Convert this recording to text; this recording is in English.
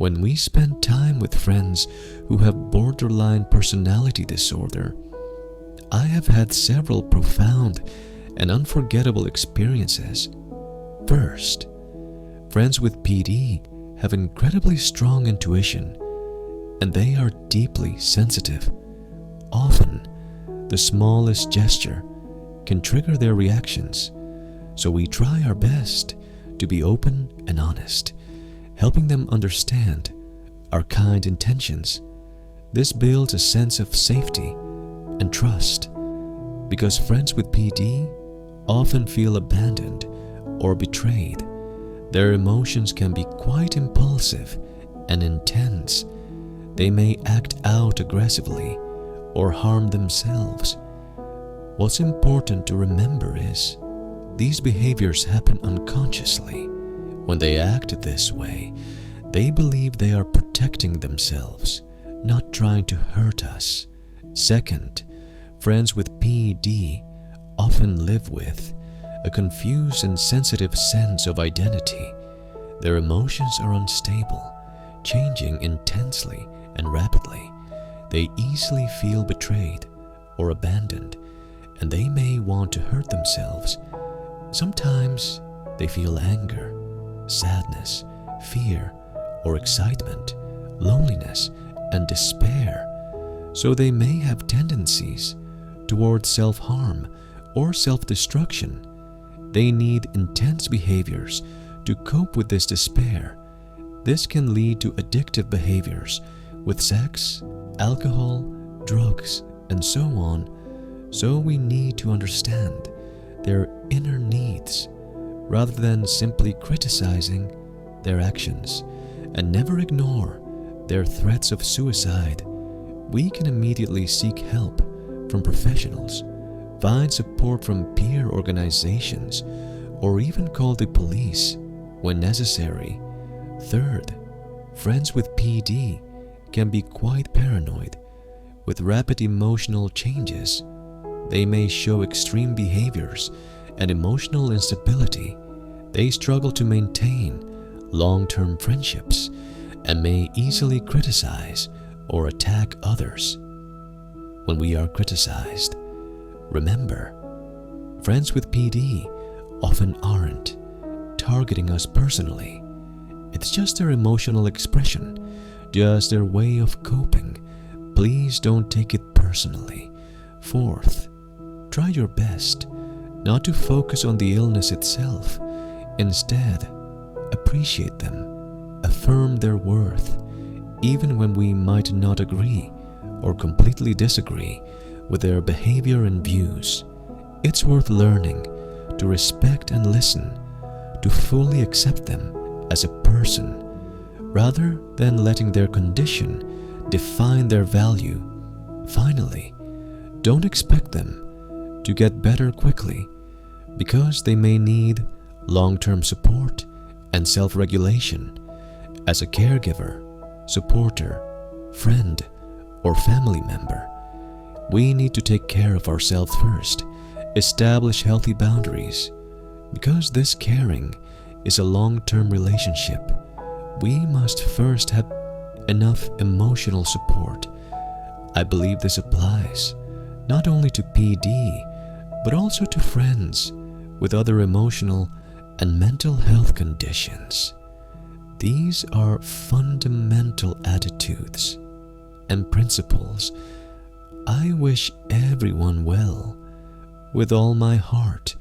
When we spend time with friends who have borderline personality disorder, I have had several profound and unforgettable experiences. First, friends with PD have incredibly strong intuition, and they are deeply sensitive. Often, the smallest gesture can trigger their reactions, so we try our best to be open and honest, helping them understand our kind intentions. This builds a sense of safety and trust, because friends with PD often feel abandoned or betrayed. Their emotions can be quite impulsive and intense. They may act out aggressively or harm themselves. What's important to remember is these behaviors happen unconsciously. When they act this way, they believe they are protecting themselves, not trying to hurt us. Second, friends with PD often live with a confused and sensitive sense of identity. Their emotions are unstable, changing intensely and rapidly. They easily feel betrayed or abandoned, and they may want to hurt themselves. Sometimes they feel anger, sadness, fear, or excitement, loneliness, and despair. So they may have tendencies towards self-harm or self-destruction. They need intense behaviors to cope with this despair. This can lead to addictive behaviors with sex, alcohol, drugs, and so on. So we need to understand their inner needs rather than simply criticizing their actions, and never ignore their threats of suicide. We can immediately seek help from professionals, find support from peer organizations, or even call the police when necessary. Third, friends with PD can be quite paranoid. With rapid emotional changes, they may show extreme behaviors and emotional instability. They struggle to maintain long-term friendships and may easily criticize or attack others. When we are criticized, remember, friends with PD often aren't targeting us personally. It's just their emotional expression, just their way of coping. Please don't take it personally. Fourth, try your best not to focus on the illness itself. Instead, appreciate them, affirm their worth, even when we might not agree or completely disagree with their behavior and views. It's worth learning to respect and listen, to fully accept them as a person, rather than letting their condition define their value. Finally, don't expect them to get better quickly, because they may need long-term support and self-regulation. As a caregiver, supporter, friend, or family member, we need to take care of ourselves first, establish healthy boundaries. Because this caring is a long-term relationship, we must first have enough emotional support. I believe this applies not only to PD, but also to friends with other emotional and mental health conditions. These are fundamental attitudes and principles. I wish everyone well with all my heart.